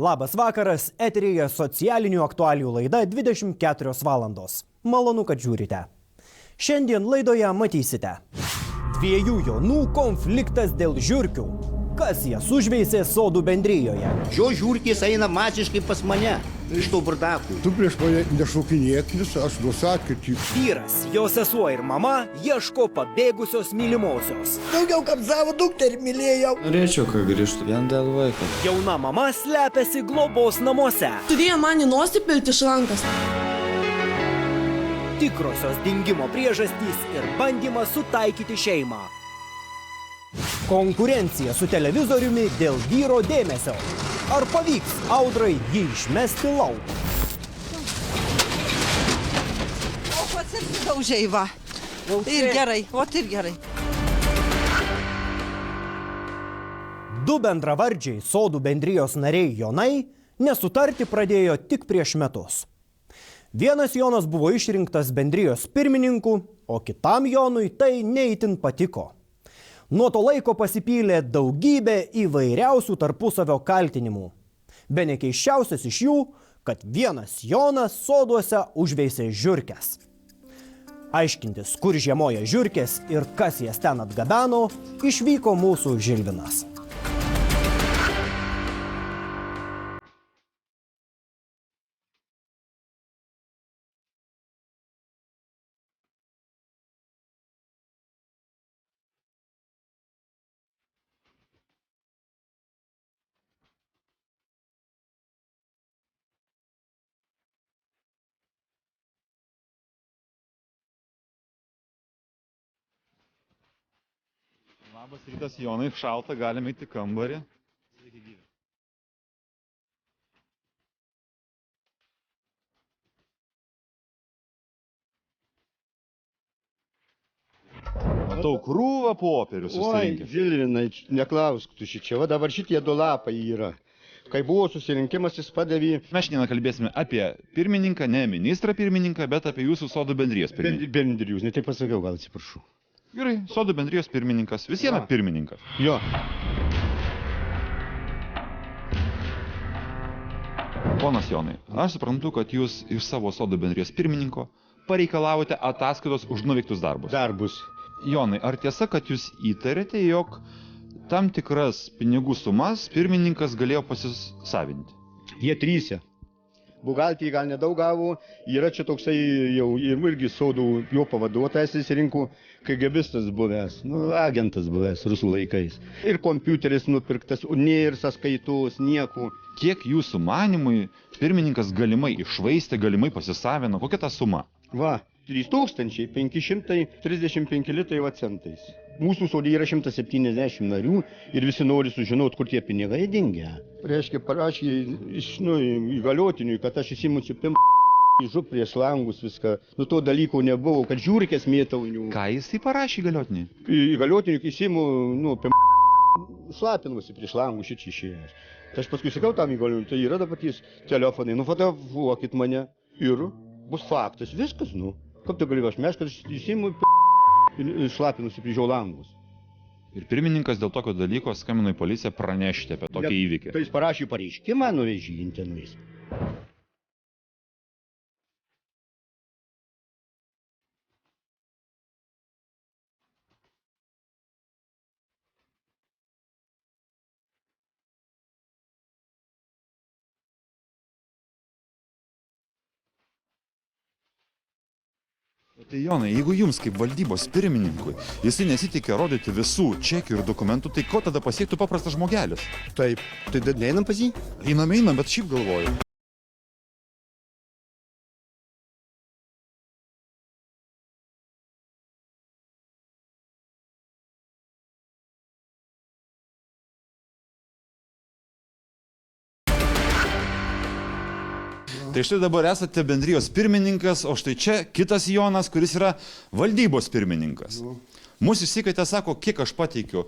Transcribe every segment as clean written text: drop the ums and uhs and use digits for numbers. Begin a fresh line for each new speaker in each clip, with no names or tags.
Labas vakaras, eteryje socialinių aktualijų laida 24 valandos. Malonu, kad žiūrite. Šiandien laidoje matysite. Dviejų jaunų konfliktas dėl žiurkių. Kas jas užveisė sodų bendrijoje?
Šios žiurkės eina masiškai pas mane, iš to burdakų.
Tu prieš mane nešaukinėk, nes aš nusakyti.
Vyras, jo sesuo ir mama ieško pabėgusios mylimosios.
Daugiau kaip savo dukterį mylėjau.
Norėčiau, kad grįžtų vien dėl vaiko.
Jauna mama slepiasi globos namuose.
Turėjo man į nosį pilti šlankas.
Tikrosios dingimo priežastys ir bandymas sutaikyti šeimą. Konkurencija su televizoriumi dėl vyro dėmesio. Ar pavyks audrai jį išmesti lauk?
O pats ir daužiai va. Ir gerai, ir gerai.
Du bendravardžiai sodų bendrijos nariai Jonai nesutarti pradėjo tik prieš metus. Vienas Jonas buvo išrinktas bendrijos pirmininku, o kitam Jonui tai neįtin patiko. Nuo to laiko pasipylė daugybė įvairiausių tarpusavio kaltinimų. Bene keisčiausias iš jų, kad vienas Jonas soduose užveisė žiurkes. Aiškintis, kur žiemoja žiurkės ir kas jas ten atgabeno, išvyko mūsų Žilvinas.
Labas rytas, Jonai, šalta, galime įti kambarį. Sveiki gyvi. Matau krūvą popierių
Oi,
susirinkęs.
Žilvinai, neklausk tu šičia, va dabar šitie du lapai yra. Kai buvo susirinkimas, jis padavė...
Mes šiandien kalbėsime apie pirmininką, ne ministrą pirmininką, bet apie jūsų sodų bendrijos pirmininką.
Bendrijus, ne taip pasakiau, gal atsiprašau.
Gerai, sodų bendrijos pirmininkas, vis viena pirmininkas.
Jo.
Ponas Jonai, aš suprantu, kad jūs iš savo sodų bendrijos pirmininko pareikalavote ataskaitos už nuveiktus darbus.
Darbus.
Jonai, ar tiesa, kad jūs įtarėte, jog tam tikras pinigų sumas pirmininkas galėjo pasisavinti?
Jie trysia. Bugaltijai gal nedaug gavo, yra čia toksai jau irgi sodų jo pavaduotojas įsirinko, KGBistas buvęs, agentas buvęs rusų laikais. Ir kompiuteris nupirktas, nėr sąskaitos, nieko.
Kiek jūsų manimui pirmininkas galimai iššvaistė, galimai pasisavino? Kokia ta suma?
Va, 3535 litrai va centais. Mūsų sodė yra 170 narių ir visi nori sužinoti, kur tie pinigai dingia. Reiškia, parašė įgaliotiniui, kad aš įsimusiu žup prieš langus viską. Nu to dalyko nebuvo, kad žiūrikės mėtaunių.
Ką jisai parašė įgaliotiniui?
Įgaliotiniui įsimu, slapinusi prieš langus šičia išėjęs. Tai aš paskui sakau tam įgaliotiniui, tai yra dabar jis telefonai, nufotografuokit mane ir bus faktas, viskas, Kaip tai gali aš mes, kad įsimu šlapinusi prieš langus.
Ir pirmininkas dėl tokio dalyko skambino į policiją pranešti apie tokį įvykį.
Tai jis parašė pareiškimą, nuvežė intenais.
Tai Jonai, jeigu jums kaip valdybos pirmininkui jisai nesitikė rodyti visų čekių ir dokumentų, tai ko tada pasiektų paprastas žmogelis?
Taip, tai neinam pas jį?
Einam, bet šiaip galvoju. Tai štai dabar esate bendrijos pirmininkas, o štai čia kitas Jonas, kuris yra valdybos pirmininkas. Mūsų išsikvietė, sako, kiek aš pateikiu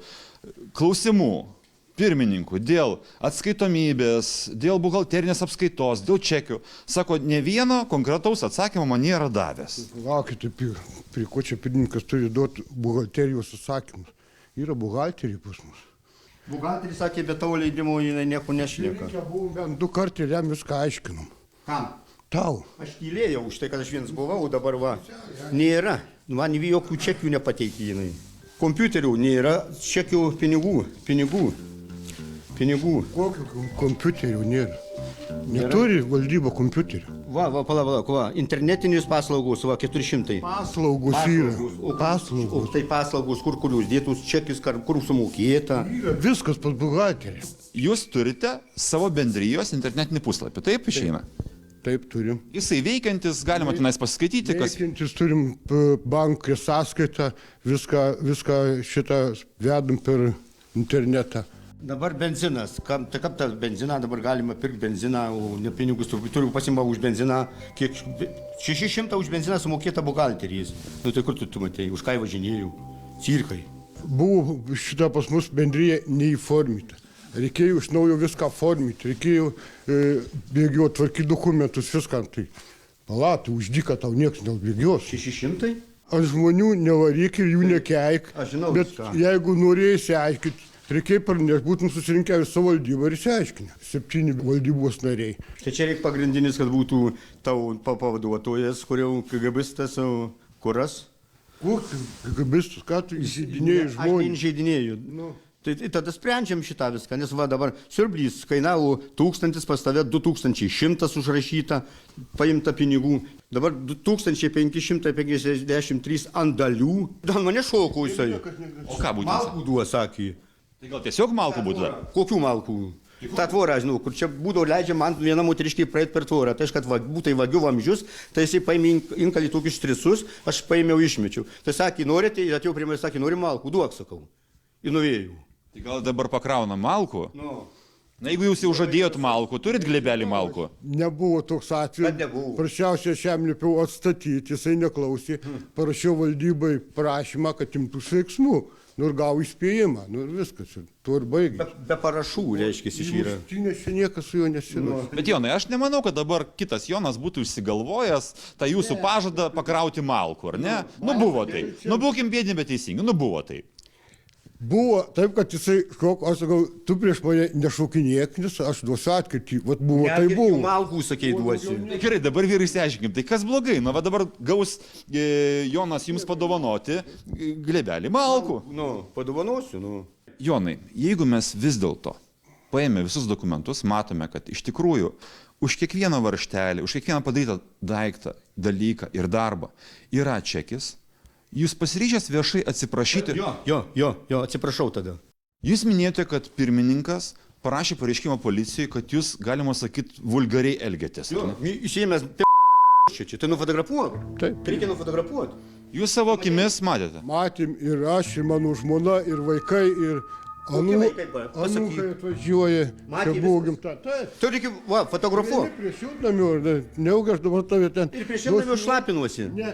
klausimų pirmininkų dėl atskaitomybės, dėl buhalterinės apskaitos, dėl čekių. Sako, ne vieno konkretaus atsakymo man nėra davęs.
Laukite, prie ko čia pirmininkas turi duoti buhalterijos atsakymus. Yra buhalteriai pas mus.
Buhalteris sakė, be tavo leidimo jinai nieko nešlieka.
Reikia buvom bent 2 kartus ir jam viską aiškinom.
Kam?
Tau.
Aš tylėjau už tai, kad aš vienas buvau, o dabar va. Nėra. Man jokių čekių nepateikė jinai. Kompiuterių nėra, čekių pinigų.
Kokių kompiuterių nėra? Neturi valdyba kompiuterių.
Va, internetinės paslaugos, va, 400.
Paslaugos yra.
O
Paslaugos.
tai paslaugos, kur jūs dėtus čekis, kur sumokėta.
Yra viskas pas buhalterį.
Jūs turite savo bendrijos internetinį puslapį, taip išeina?
Taip turim.
Jisai veikiantis, galima tenais pasiskaityti, kas...
Veikiantis turim bankė sąskaitą, viską šitą vedam per internetą.
Dabar benzinas. Tai kaip tas benziną, dabar galima pirkti benziną, o ne pinigus turiu pasimą už benziną. Kiek 600 už benziną sumokėta buhalterijas. Nu tai kur tu matei, už ką važinėjau? Cirkai.
Buvo šitą pas mus bendryje neįformita. Reikėjo iš naujo viską formyti, reikėjo bėgioti, tvarkyti dokumentus, viską. Tai palatai, už dyką tau niekas nebėgios.
600?
Ant žmonių nevaryk ir jų nekeik.
Aš žinau
bet
viską.
Jeigu norėjai išsiaiškinti, reikėjo parnešti, būtum susirinkę visą valdybą ir išsiaiškinę. 7 valdybos nariai.
Tai čia reikia pagrindinis, kad būtų tavo pavaduotojas, kurio KGBistas, kuras.
Koks KGBistas, ką tu įžeidinėjai
Aš
žmonės?
neįžeidinėju.
Nu.
Tai tada sprendžiam šitą viską, nes va dabar siurblys kainavo 1000, pas tave 2100 užrašyta, paimta pinigų. Dabar 2553 ant dalių. Dan mane šoko jisai.
O ką būtent?
Malkų duo, sakė.
Tai gal tiesiog malkų būtų?
Kokių malkų? Ta tvora, žinau, kur čia būdavo leidžiama ant vieną moteriškai praeit per tvorą. Tai aš, kad būtai vagių vamzdžius, tai jisai paėmė inkalį tokius strisus, aš paėmiau išmečiau. Tai sakė, norite, ir atėjau prie manęs, sakė, nori malkų, duok, sakau. Ir nuvėjau.
Tai gal dabar pakrauna malkų?
Nu.
Na, jeigu jūs jau žadėjot malkų, turit glebelį malkų?
Nebuvo toks atvejis.
Kad nebuvo.
Prašiausiai aš jam liepiau atstatyti, jisai neklausė. Parašiau valdybai prašymą, kad imtųsi veiksmų. Nu ir gavo įspėjimą. Nu ir viskas. Ir tuo ir baigė.
Be parašų, reiškia, jis yra.
Čia niekas su juo nesino.
Bet Jonai, aš nemanau, kad dabar kitas Jonas būtų išsigalvojęs tą jūsų pažadą pakrauti malkų, ar ne? Nu buvo tai. Nu būkim bėdini, bet teisingi. Nu buvo tai.
Buvo taip, kad jisai šok, aš sakau, tu prieš mane nešaukinėk, nes aš duosiu atkirtį. Vat buvo, tai buvo.
Malkų, sakei, duosiu.
Tai gerai, dabar vyrai išsiaiškinkim, tai kas blogai? Nu, va dabar gaus Jonas jums padovanoti glebelį malkų.
Nu, padovanosiu, nu.
Jonai, jeigu mes vis dėlto paėmė visus dokumentus, matome, kad iš tikrųjų už kiekvieną varžtelį, už kiekvieną padarytą daiktą, dalyką ir darbą yra čekis, jūs pasiryžęs viešai atsiprašyti?
Jo, atsiprašau tada.
Jūs minėjote, kad pirmininkas parašė pareiškimą policijai, kad jūs, galima sakyti, vulgariai elgėtės.
Jo, išėjęs čia, tai nufotografuok.
Taip.
Reikia nufotografuoti.
Jūs savo akimis matėte?
Matėm ir aš, ir mano žmona, ir vaikai, ir
vaikai, pasakyk.
anūkai atvažiuoja.
Matė
Čia buvo
viskas.
gimta. Taip.
Tai reikia, va, fotografuok.
Prie šiltnamių, neugi aš dabar tave ten.
Ir prieš šimtą šlapinuosi.
Ne.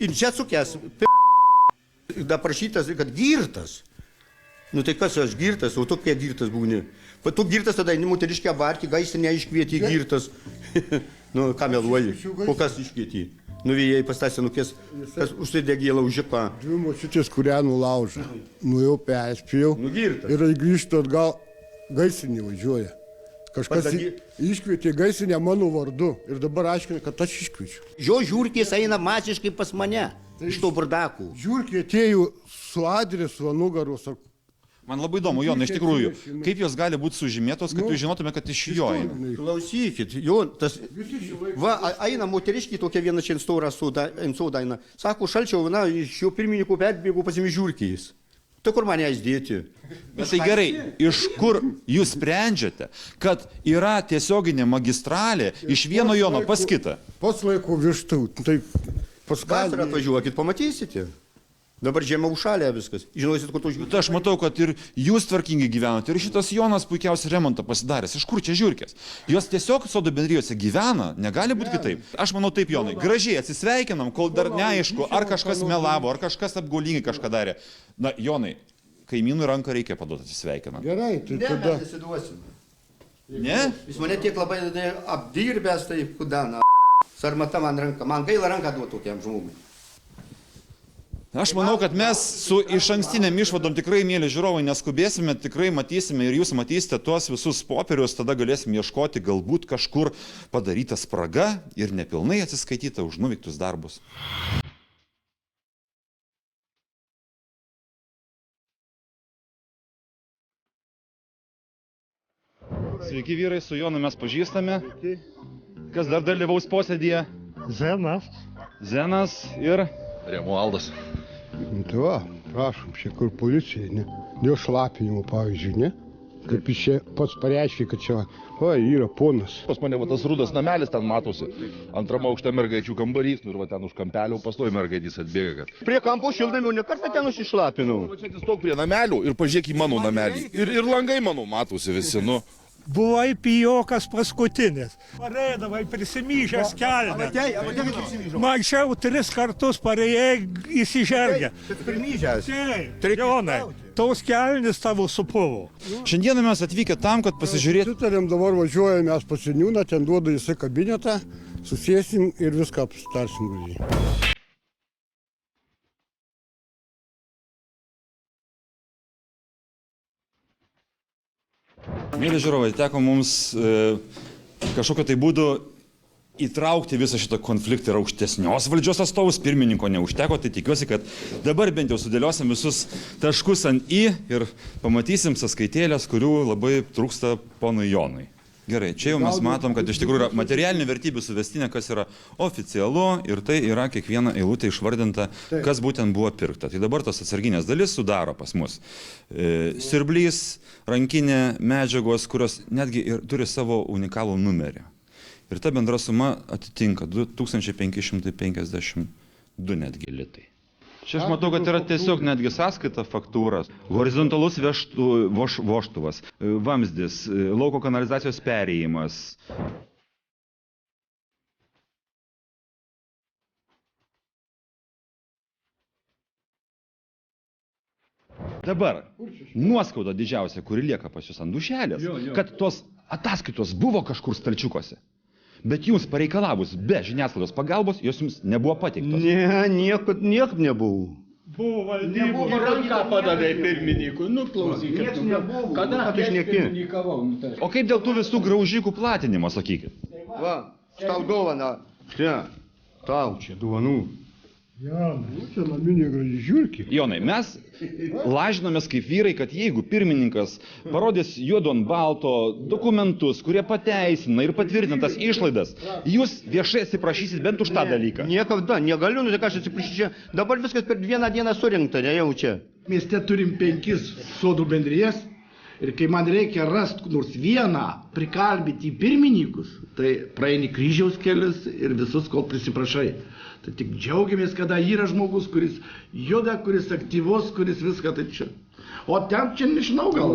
Ir čia atsukęs, da prašytas, kad girtas. Nu tai kas aš girtas, o tu kiek girtas būni. Tu girtas tada, moteriškę varkį, gaistinę iškvieti girtas. Nu, ką meluoji, o kas iškvieti? Nuvėjai pas tą senukės, kas užsidegė laužiką.
2 močiutės kūrenų laužą. Nu jau perspėjau.
Nu girtas.
Ir grįžtų atgal, gaisinį važiuoja. Kažkas iškvietė gaisinę mano vardu. Ir dabar aiškina, kad aš iškviečiu.
Jo žiūrkės eina masiškai pas mane, iš to burdakų.
Žiūrkė atėjo su adresu ant nugaros.
Man labai įdomu, Jonai, iš tikrųjų, kaip jos gali būti sužymėtos, kad jūs žinotume, kad iš jo eina.
Klausykit, jo, tas... Va, eina moteriškiai tokia viena čia ant soda eina. Sako, šalčiau, na, iš jo pirmininkų perbėgų pasimi žiūrkiais. Tai kur mane įdėti?
Bet tai gerai, iš kur jūs sprendžiate, kad yra tiesioginė magistralė iš vieno Jono pas kitą?
Pats laiko vištų, tai
Vasarą
paskatinu.
atvažiuokit, pamatysite. Dabar žiemą užšalė viskas. Žinosit, kur to žiūrėti.
Tai aš matau, kad ir jūs tvarkingai gyvenate, ir šitas Jonas puikiausiai remontą pasidaręs. Iš kur čia žiūrkės? Jos tiesiog sodo bendrijose gyvena, negali būti kitaip. Aš manau taip, Jonai, gražiai atsisveikinam, kol dar neaišku, ar kažkas melavo, ar kažkas apgaulingai kažką darė. Na, Jonai, kaimynų ranką reikia paduoti atsisveikinam.
Gerai, tai
Ne,
tada.
mes nesiduosim.
Ne?
Jis mane tiek labai apdirbęs, tai kudana. Sarmata man ranką. Man gaila ranką duoti tokiam žmogui.
Aš manau, kad mes su išankstiniam išvadom tikrai, mėly žiūrovai, neskubėsime, tikrai matysime ir jūs matysite tuos visus popierius, tada galėsim ieškoti galbūt kažkur padaryta spraga ir nepilnai atsiskaityta už nuveiktus darbus. Sveiki vyrai, su Jonu mes pažįstame. Kas dar dalyvaus posėdyje? Zenas ir
Romualdas.
Tai va, prašom, čia kur policija, ne? Dėl šlapinimo, pavyzdžiui, ne? Kaip jis čia pats pareiškia, kad čia, va, yra ponas.
Pas mane va, tas rudas namelis ten matosi. Antram aukšte mergaičių kambarys, nu ir va ten už kampelio pastoji mergaitys atbėga. Kad...
Prie kampo šildami, ne kartą ten nusišlapinau.
Va čia stok prie namelių ir pažiūrėk į mano namelį. Ir langai mano matosi visi, nu.
Buvai pijokas paskutinis. Pareidavai prisimyžęs kelnes. Mačiau 3 kartus parėjai įsižergę.
Primyžęs.
Jonai, tos kelnes tavo supuvo.
šiandieną mes atvykę tam, kad pasižiūrėtume.
Sutarėm, dabar važiuojame mes pas seniūną, ten duoda jisai kabinetą, susėsim ir viską apsitarsim gražiai.
Mėly žiūrovai, teko mums kažkokio tai būdu įtraukti visą šitą konfliktą ir aukštesnios valdžios atstovus, pirmininko neužteko, tai tikiuosi, kad dabar bent jau sudėliosim visus taškus ant I ir pamatysim sąskaitėlės, kurių labai trūksta ponui Jonui. Gerai, čia jau mes matom, kad iš tikrųjų yra materialinių vertybių suvestinė, kas yra oficialu ir tai yra kiekviena eilutė išvardinta, kas būtent buvo pirkta. Tai dabar tos atsarginės dalis sudaro pas mus siurblys, rankinė, medžiagos, kurios netgi ir turi savo unikalų numerį. Ir ta bendra suma atitinka 2552 netgi litai. Čia aš matau, kad yra tiesiog netgi sąskaita faktūras, horizontalus vožtuvas, vamzdis, lauko kanalizacijos perėjimas. Dabar nuoskauda didžiausia, kuri lieka pas jūs ant dušelės, kad tos ataskaitos buvo kažkur stalčiukuose. Bet jums pareikalavus be žiniasklaidos pagalbos, jos jums nebuvo pateiktos.
Ne, nieko nebuvo.
Buvo valdybų.
Ranką padavė pirmininkui, nu klausykit.
Kada tu šneki?
O kaip dėl tų visų graužikų platinimo, sakykit?
Va, tau dovana. Čia, tau čia dovanų.
Čia naminė graži žiūrkė.
Jonai, mes lažinomės kaip vyrai, kad jeigu pirmininkas parodys juodu ant balto dokumentus, kurie pateisina ir patvirtintas išlaidas, jūs viešai atsiprašysit bent už tą dalyką.
Niekada, negaliu, nu tai ką aš atsiprašyčiau. Dabar viskas per vieną dieną surinkta, ne jau čia.
Mieste turim 5 sodų bendrijas ir kai man reikia rasti nors vieną prikalbinti pirmininkus, tai praeini kryžiaus kelius ir visus, kol prisiprašai. Tai tik džiaugiamės, kada yra žmogus, kuris juda, kuris aktyvus, kuris viską tai čia. O ten čia nežinau gal.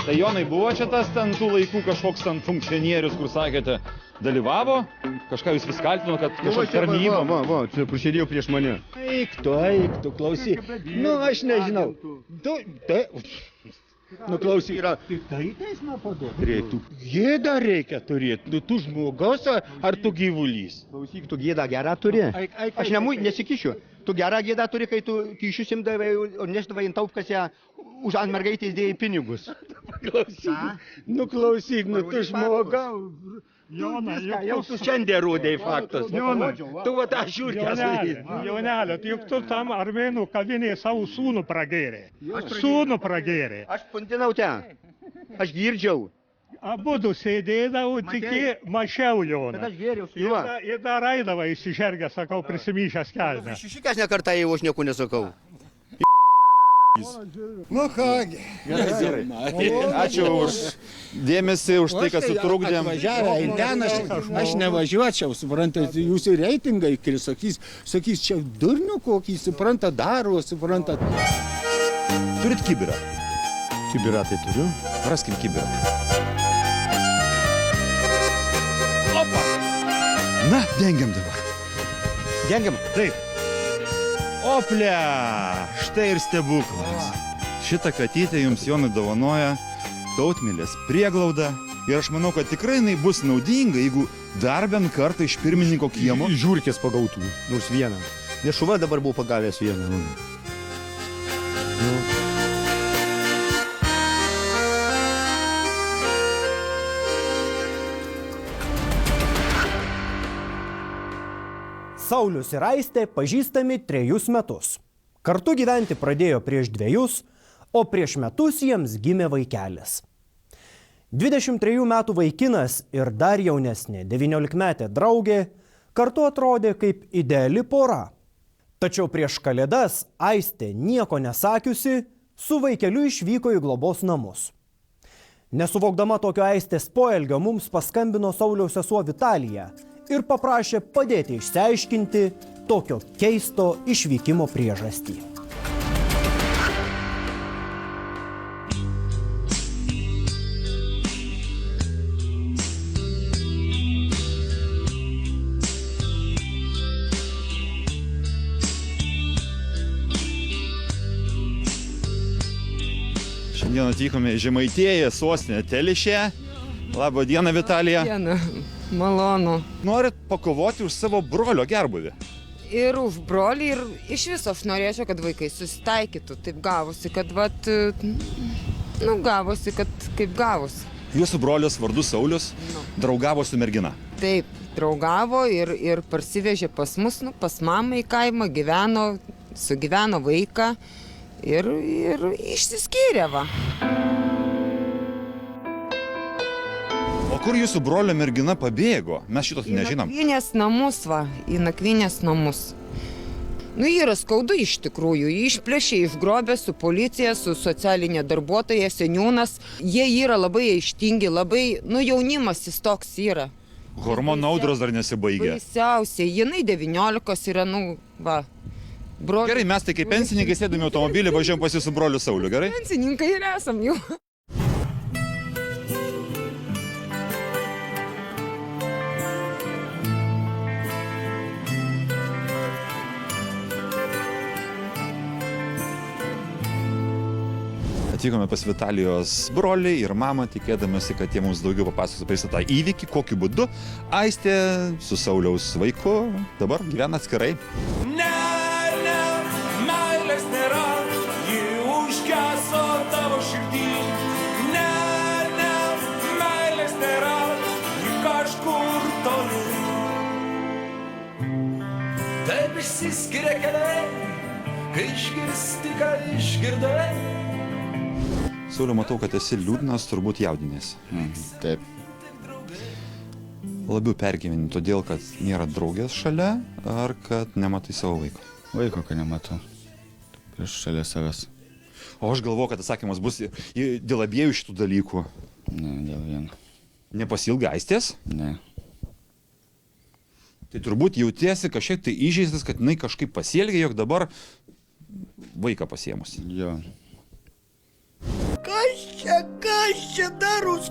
Tai Jonai, buvo čia tas ten tų laikų kažkoks ten funkcionierius, kur sakėte, dalyvavo? Kažką jūs vis kaltino, kad kažkokia tarnyba?
Va, čia prasidėjo prieš mane.
Eik tu, klausyk. Nu, aš nežinau. Nu, klausyk. Tai teismą paduoti. Gėdą reikia turėti. Tu žmogaus ar tu gyvulys?
Klausyk, tu gėdą gerą turi. Aš nesikišiu. Tu gerą gėdą turi, kai tu kyšius imdavai ir neždavai ant taupkase už ant mergaitės dėjai pinigus.
Klausyk, tu žmogau.
Jona,
jau tu šiandien rodai faktus.
Jona,
tu va tą žiūrkę sakai.
Jonelė, juk tu tam armėnų kavinėje savo sūnų pragėrė. Sūnų pragėrė.
Aš puntinau ten. Aš girdžiau.
Abudu sėdėdavau, tik mačiau Joną.
Bet aš gėriau su juo.
Ir dar eidavai įsižergę, sakau, prisimyšęs kelnes.
Šešikęs nekartą jau aš nieko nesakau.
Nu kągi.
Gerai. Ačiū už dėmesį, už tai, kad sutrukdėm.
Atvažiavę į ten aš nevažiuočiau, suprantat, jūsų reitingai, sakys, čia durnių kokį, suprantat, daro, suprantat.
Turit kibirą?
Kibirą tai turiu.
Raskim kibirą. Opa! Na, dengiam dabar.
Dengiam?
Taip. Ople! Štai ir stebuklas. Šitą katytę jums Jonai dovanoja Tautmilės prieglauda. Ir aš manau, kad tikrai jinai bus naudinga, jeigu dar bent kartą iš pirmininko kiemo
žiūrkės pagautų, nors vieną. Viešuva dabar buvo pagavęs vieną.
Saulius ir Aistė pažįstami 3 metus. Kartu gyventi pradėjo prieš 2, o prieš metus jiems gimė vaikelis. 23 metų vaikinas ir dar jaunesnė 19-metė draugė kartu atrodė kaip ideali pora. Tačiau prieš Kalėdas Aistė nieko nesakiusi su vaikeliu išvyko į globos namus. Nesuvokdama tokio Aistės poelgio mums paskambino Sauliaus sesuo Vitalija ir paprašė padėti išsiaiškinti tokio keisto išvykimo priežastį.
Šiandien atvykome į Žemaitiją, sostinę Telšią. Labą dieną, Vitalija.
Diena, malonu.
Norit pakovoti už savo brolio gerbūvį?
Ir už brolį, ir iš viso aš norėčiau, kad vaikai susitaikytų. Taip gavosi, kad gavosi, kad kaip gavosi.
Jūsų brolis vardu Saulius draugavo su mergina.
Taip, draugavo ir parsivežė pas mus, pas mamą į kaimą, sugyveno vaiką ir išsiskyrė, va.
O kur jūsų brolio mergina pabėgo? Mes šito nežinom.
Į nakvynės namus, va, į nakvynės namus. Yra skaudu iš tikrųjų, jį išplėšė, išgrobė su policija, su socialinė darbuotoja, seniūnas. Jie yra labai aištingi, labai, jaunimas jis toks yra.
Hormonų audros dar nesibaigė.
Baisiausiai, jinai 19 yra, va. Broli.
Gerai, mes tai kaip pensininkai sėdami automobilį važiuojam pas jūsų brolių Saulių, gerai?
Pensininkai ir esam jau.
Atvykome pas Vitalijos brolį ir mamą, tikėdamasi, kad jie mums daugiau papasakos apie visą tą įvykį, kokiu būdu Aistė su Sauliaus vaiku dabar gyvena atskirai.
Meilės nėra, ji užgeso tavo širdį. Meilės nėra, ji kažkur toli. Taip išsiskiria keliai, kai išgirsti, ką išgirdai.
Sauliau, matau, kad esi liūdnas, turbūt jaudinės.
Taip.
Labiau pergyveni todėl, kad nėra draugės šalia, ar kad nematai savo vaiko?
Vaiko, kad nematau. Prieš šalia savęs.
O aš galvoju, kad atsakymas bus dėl abiejų šitų dalykų.
Ne, dėl vieno.
Nepasilgai Aistės?
Ne.
Tai turbūt jautiesi kažkiek tai įžeistas, kad jinai kažkaip pasielgė, jog dabar vaiką pasiėmusi.
Jo.
Kas čia daros,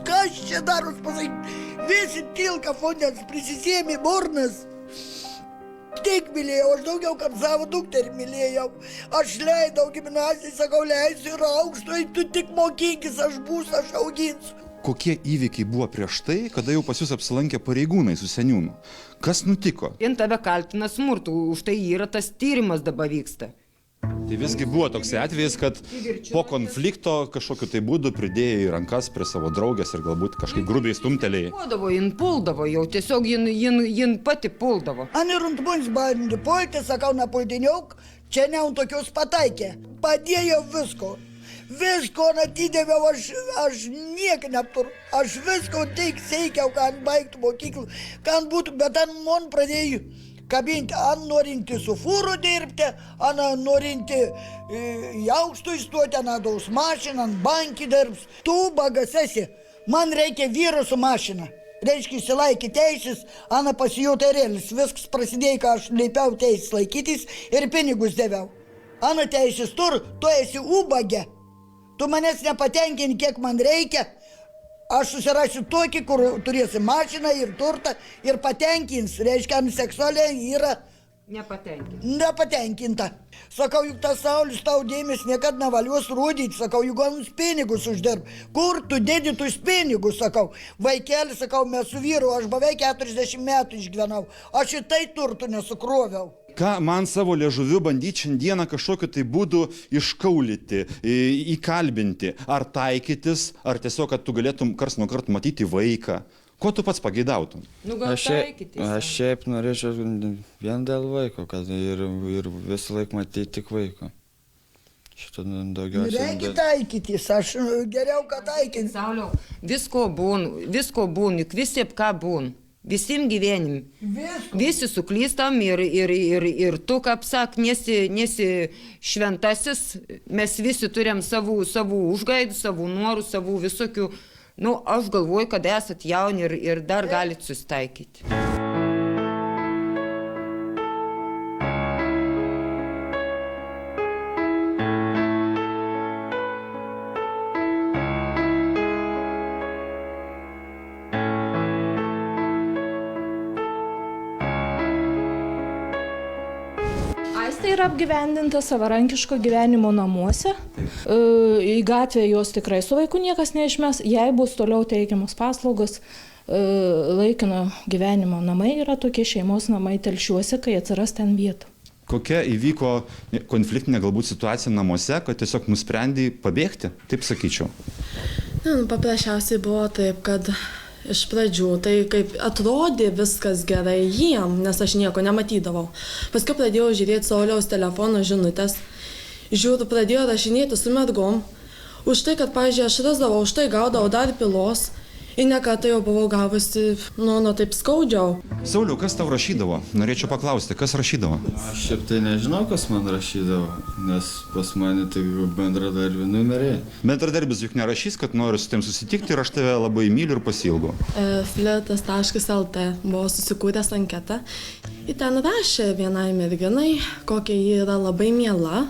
pasakyk, visi tilka fondas prisisėmė burnas. Tik mylėjau, aš daugiau kaip savo dukterį mylėjau. Aš leidau gimnazijai, sakau, leisiu ir aukštoj, tu tik mokykis, aš būsiu, aš auginsiu.
Kokie įvykiai buvo prieš tai, kada jau pas jūs apsilankė pareigūnai su seniūnu? Kas nutiko?
Vien tave kaltina smurtu, už tai yra tas tyrimas dabar vyksta.
Tai visgi buvo toks atvejis, kad po konflikto kažkokiu tai būdu pridėjo į rankas prie savo draugės ir galbūt kažkaip grubiai stumtelėjai.
Jin puldavo jau, tiesiog jin pati puldavo.
Ani runtmuns bandė pulti, sakau, nepultiniauk, čia ne ant tokius pataikė. Padėjo visko. Visko atidėviau, aš niek neaptur. Aš visko teik seikiau, kad baigtų mokyklą, kad būtų, bet ant man pradėjo kabinti, ant norinti su fūru dirbti, ant norinti į aukštų įstuoti, ant daus mašiną, ant bankį dirbs. Tu bagas esi, man reikia vyro su mašina. Reiškia, įsilaikė teisės, ant pasijūta rėlis. Viskas prasidėjo, kai aš leipiau teisės laikytis ir pinigus deviau. Ant teisės tur, tu esi ubagė. Tu manęs nepatenkini, kiek man reikia. Aš susirasiu tokį, kur turėsi mašiną ir turtą ir patenkins. Reiškia, ant seksualiai yra nepatenkinta. Sakau, juk tas Saulis tau dėmesį niekada nevalios rodyti. Sakau, juk ant pinigus uždirb. Kur tu dėdi tuos pinigus, sakau. Vaikeli, sakau, mes su vyru, aš beveik 40 metų išgyvenau. Aš į tai turtų nesukroviau.
Ką man savo liežuviu bandyti šiandieną kažkokiu tai būdu iškaulyti, įkalbinti, ar taikytis, ar tiesiog, kad tu galėtum kars nuo karto matyti vaiką. Ko tu pats pageidautum?
Nu, gal taikytis.
Aš šiaip norėčiau vien dėl vaiko, kad ir visą laiką matyti tik vaiko. Šitą daugiausiai...
Reikia taikytis, aš geriau, kad taikytis.
Sauliau, visko būn, juk visi ką būn. Visim gyvenim. Visi suklystam ir tu, kaip sak, nesi šventasis, mes visi turim savų užgaidų, savų norų, savų visokių. Nu, aš galvoju, kad esat jauni ir dar galit susitaikyti.
Aistė yra apgyvendinta savarankiško gyvenimo namuose. Į gatvę jos tikrai su vaiku niekas neišmes. Jei bus toliau teikiamos paslaugos, laikino gyvenimo namai yra tokie šeimos namai Telšiuose, kai atsiras ten vieta.
Kokia įvyko konfliktinė galbūt situacija namuose, kad tiesiog nusprendai pabėgti, taip sakyčiau?
Paprasčiausiai buvo taip, kad iš pradžių tai kaip atrodė viskas gerai jiem, nes aš nieko nematydavau. Paskui pradėjau žiūrėti Sauliaus telefono žinutės. Žiūriu, pradėjau rašinėti su mergom. Už tai, kad, pavyzdžiui, aš rasdavau, už tai gaudavau dar pilos. Ir ne ką tai jau buvau gavusi, taip skaudžiau.
Sauliau, kas tau rašydavo? Norėčiau paklausti, kas rašydavo?
Aš šiaip tai nežinau, kas man rašydavo, nes pas mane tai bendradarbių numeriai.
Bendradarbis juk nerašys, kad noriu su tiem susitikti ir aš tave labai myliu ir pasiilgu.
Flirtas.lt buvo susikūręs anketą. Ir ten rašė vienai merginai, kokia ji yra labai miela,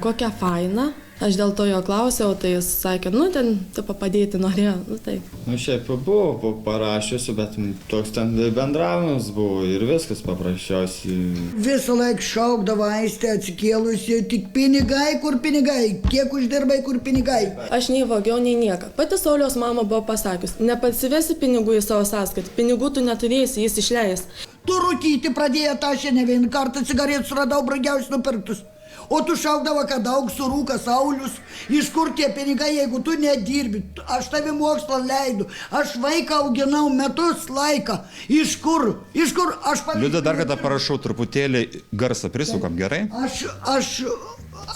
kokia faina. Aš dėl to jo klausiau, tai jis sakė, ten padėti norėjo, tai.
Šiaip buvo parašiusi, bet toks ten bendravimas buvo ir viskas paprasčiausiai.
Visą laiką šaukdavo Aistė atsikėlusi, tik pinigai, kur pinigai, kiek uždirbai, kur pinigai.
Aš nei vogiau, nei nieko. Pati Sauliaus mama buvo pasakius, nepasivesi pinigų į savo sąskaitą, pinigų tu neturėsi, jis išleis.
Tu rūkyti pradėjo tą šiandien vieną kartą cigaretus radau brangiausius nupirktus. O tu šaukdavo, kad daug surūka Saulius, iš kur tie pinigai, jeigu tu nedirbi, aš tavi mokslą leidu, aš vaiką auginau metus laiką, iš kur aš pavyzdžiui...
Liuda, dar kada parašau truputėlį garsą prisukam, gerai?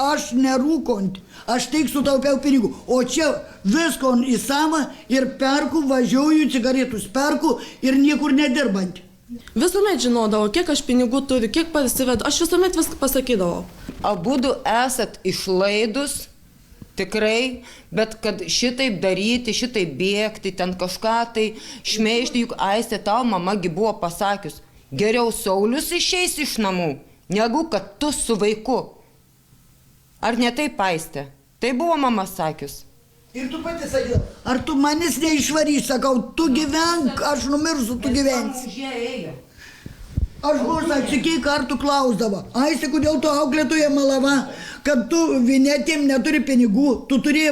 Aš nerūkont, aš tik sutaupiau pinigų, o čia visko į samą ir perku, važiuoju, cigaretus perku ir niekur nedirbant.
Visuomet žinodavau, kiek aš pinigų turiu, kiek parsivedu, aš visuomet viską pasakydavau.
Abudu esat išlaidus, tikrai, bet kad šitaip daryti, šitaip bėgti, ten kažką tai šmeižti, juk Aistė, tau mamagi buvo pasakius, geriau Saulius išeis iš namų, negu kad tu su vaiku. Ar ne taip, Aistė? Tai buvo mama sakius.
Ir tu pati sakydavai, ar tu manis neišvarys, sakau, tu gyvenk, aš numirsiu, tu gyvensi. Aš bus atsikei kartų klausdavo, Aistė, kodėl tu auklėtoje malava, kad tu vinetėm neturi pinigų, tu turi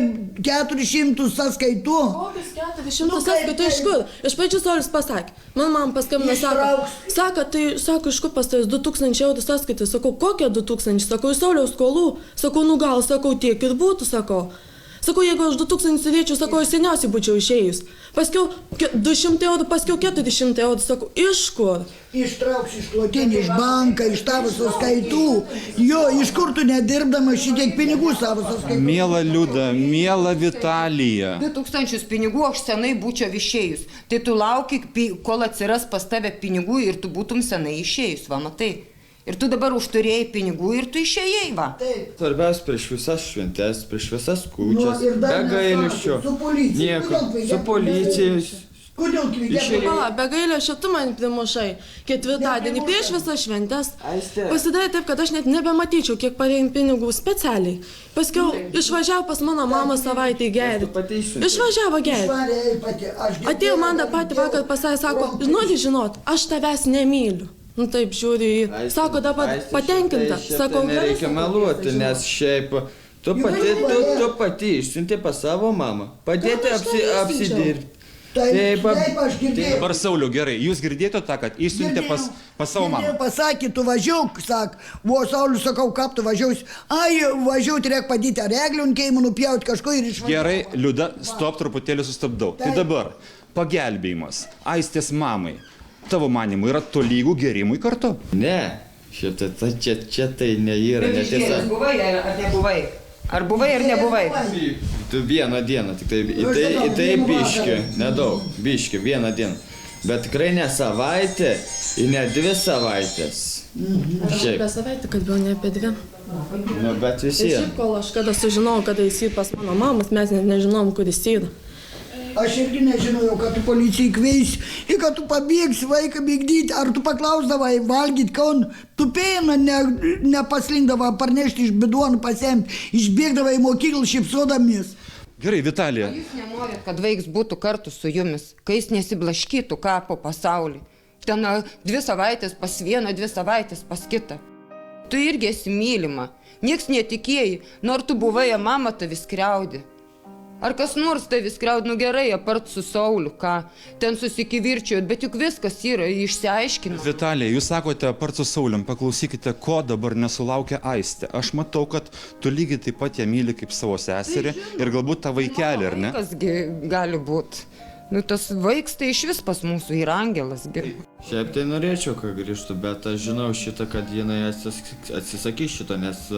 400 sąskaitų.
Kokius 400 sąskaitų, iš kur? Iš pradžių Saulius pasakė, man paskambino, sako, iš kur pas tais 2000 eurų sąskaitai, sakau, kokie 2000, sakau, iš Sauliaus skolų, sakau, gal, sakau, tiek ir būtų, sakau. Sakau, jeigu aš 2000 turėčiau, sakau, aš seniausiai būčiau išėjus. Paskiau 200 eurų, paskiau 400 eurų, sakau, iš kur?
Ištrauks iš klotinį, iš banką, iš tavo sąskaitų. Jo, iš kur tu nedirbdama šitiek pinigų savo sąskaitų?
Miela Liuda, miela Vitalija.
2000 pinigų aš senai būčiau išėjus. Tai tu lauki, kol atsiras pas tave pinigų ir tu būtum senai išėjus, va, matai. Ir tu dabar užturėjai pinigų ir tu išėjai, va.
Svarbiausia prieš visas šventės, prieš visas kūčias, be gailesčio.
Su policija.
Nieko, su policijais.
Kodėl kviečiai?
Be gailesčio tu man primušai. Ketvirtadienį prieš visas šventės pasidarė taip, kad aš net nebematyčiau, kiek pareim pinigų specialiai. Paskiau išvažiavo pas mano mamą savaitę gerti. Išvažiavo gerti. Atėjo man tą patį vakar pasakė, sako, nori žinot, aš tavęs nemyliu. Taip, žiūri, sako, dabar patenkinta.
Sako, nereikia meluoti, nes šiaip tu pati išsiuntė pas savo mamą, padėti apsidirbti.
Taip aš girdėjau.
Dabar Sauliau, gerai, jūs girdėjote tą, kad išsiuntė pas savo mamą?
Pasakė, tu važiuok, sak. O Saulius sakau, kaip tu važiuosi. Ai, važiuoti reikia padėti ar eglių ant keimų nupjauti kažko ir išvažiuoti.
Gerai, Liuda, stop, truputėlį sustabdau. Tai dabar, pagelbėjimas Aistės mamai, tavo manimu, yra tolygų gerimui kartu?
Ne, čia tai nėra netiesa.
Buvai ar nebuvai? Ar buvai ar nebuvai?
Tu vieną dieną, tik tai biški, nedaug, biški, vieną dieną. Bet tikrai ne savaitę ir ne 2 savaitės.
Aš apie savaitę kalbėjau, ne apie 2.
Nu, bet visi.
Ir šiaip, kol aš kada sužinojau, kada jis yra pas mano mamas, mes net nežinom, kur jis yra.
Aš irgi nežinojau, kad tu policijai kveisi ir kad tu pabėgsi vaiką bėgdyti, ar tu paklausdavai valgyti, kad tu pėna nepaslindavai parnešti iš biduonų pasemti, išbėgdavai į mokyklą šipsodamis.
Gerai, Vitalija.
Jūs nenorit, kad vaiks būtų kartu su jumis, kai jis nesiblaškytų ką po pasaulį. Ten 2 savaitės pas vieną, 2 savaitės pas kitą. Tu irgi esi mylima, nieks netikėjai, nors tu buvai, mama tavis skriaudė. Ar kas nors tavis skriaudė, nu gerai, apart su Sauliu, ką, ten susikivirčiojot, bet juk viskas yra išsiaiškinęs.
Vitalija, jūs sakote apart su Saulium, paklausykite, ko dabar nesulaukia Aistė. Aš matau, kad tu lygiai taip pat ją myli kaip savo seserį ir galbūt tą vaikelį, ar ne?
Kasgi gali būti. Nu, tas vaiks tai iš vis pas mūsų yra angelas.
Šiaip tai norėčiau, kad grįžtų, bet aš žinau šitą, kad jinai atsisakys šito, nes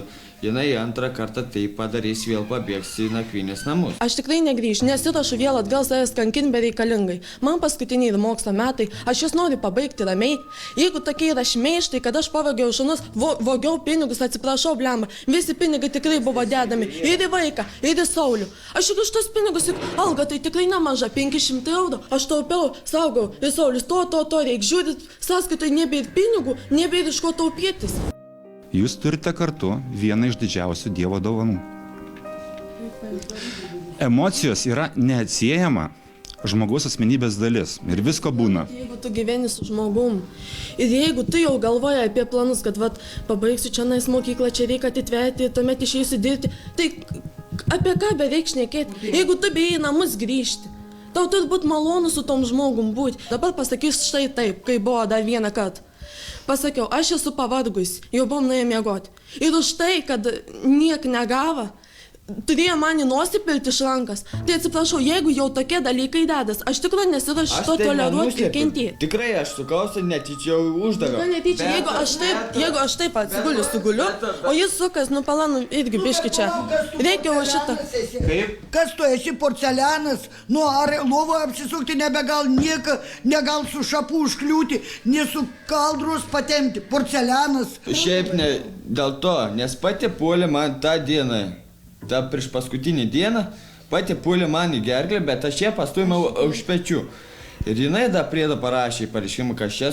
jinai antrą kartą tai padarys, vėl pabėgs į nakvynės namus.
Aš tikrai negrįžtu, nesirašu vėl atgal savęs kankinti bereikalingai. Man paskutiniai mokslo metai, aš jas noriu pabaigti ramiai. Jeigu tokie yra šmeižtai, kad aš pavogiau šunus, vogiau pinigus, atsiprašau, blemba, visi pinigai tikrai buvo dedami ir į vaiką, ir į Saulių. Aš juk už tos pinigus, juk alga tai tikrai nemaža, 500 eurų. Aš taupiau, saugau, ir Saulius to reikia žiūrėti, sąskaitoj nebėr pinigų, nebėr iš ko taupytis.
Jūs turite kartu vieną iš didžiausių Dievo dovanų. Emocijos yra neatsiejama žmogaus asmenybės dalis ir visko būna.
Jeigu tu gyveni su žmogum ir jeigu tu jau galvoji apie planus, kad vat, pabaigsiu čia nais mokyklą, čia reikia atitverti, tuomet išeisiu dirbti, tai apie ką beveik šnekėti, jeigu tu bijai namus grįžti. Tau turi būti malonu su tom žmogum būti. Dabar pasakys štai taip, kai buvo dar vieną kartą. Pasakiau, aš esu pavargus, jau buvom nuėję miegoti. Ir už tai, kad niek negavo, turėjo mane nosipilti iš rankas. Tai atsiprašau, jeigu jau tokie dalykai dedas, aš tikrai nesirašu to toleruoti ir kentėti.
Tikrai aš sukausiu, netyčia uždaviau.
Netyčia, jeigu aš taip atsiguliu, o jis sukas, nu palanu, irgi biški čia. Reikia o šitą.
Kaip?
Kas tu esi porcelianas, nu ar lovo apsisukti nebegal nieko, negal su šapu užkliūti, ne su kaldrus patemti, porcelianas.
Šiaip ne dėl to, nes pati puolė man tą dieną. Ta prieš paskutinį dieną pati puolė man į gerklę, bet aš ją pastumiau už pečių. Ir jinai dar priedo parašė pareiškimą, kad aš ją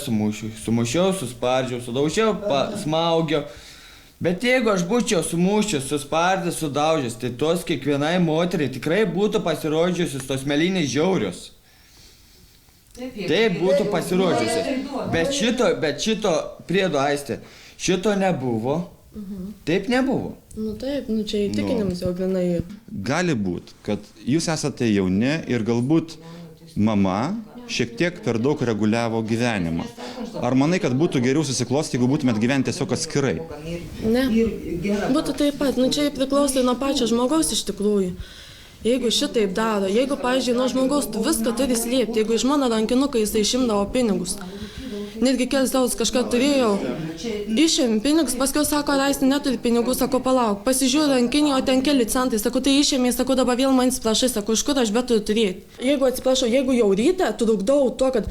sumušiau, suspardžiau, sudaužiau, smaugiau. Bet jeigu aš būčiau sumušęs, suspardęs, sudaužęs, tai tos kiekvienai moteriai tikrai būtų pasirodžiusios tos mėlynės žiaurios. Taip būtų pasirodžiusios. Bet šito priedo Aistė, šito nebuvo. Taip nebuvo.
Nu taip, nu čia įtikinimas jau grinai.
Gali būti, kad jūs esate jauni ir galbūt mama šiek tiek per daug reguliavo gyvenimą. Ar manai, kad būtų geriau susiklosti, jeigu būtumėt gyventi tiesiog atskirai?
Ne, būtų taip pat, nu čia priklauso nuo pačio žmogaus iš tikrųjų. Jeigu šitaip daro, jeigu, pavyzdžiui, nuo žmogaus tu viską turi slėpti, jeigu iš mano rankinuką jisai išimdavo pinigus. Netgi kelis daus kažką turėjau, išėmė pinigus, paskui sako, Aistė neturi pinigų, sako, palauk, pasižiūrė rankinį, o ten keli centai, sako, tai išėmė, sako, dabar vėl man atsiprašai, sako, iš kur aš beturiu turėti. Jeigu atsiprašau, jeigu jau ryte, tu daugdau to, kad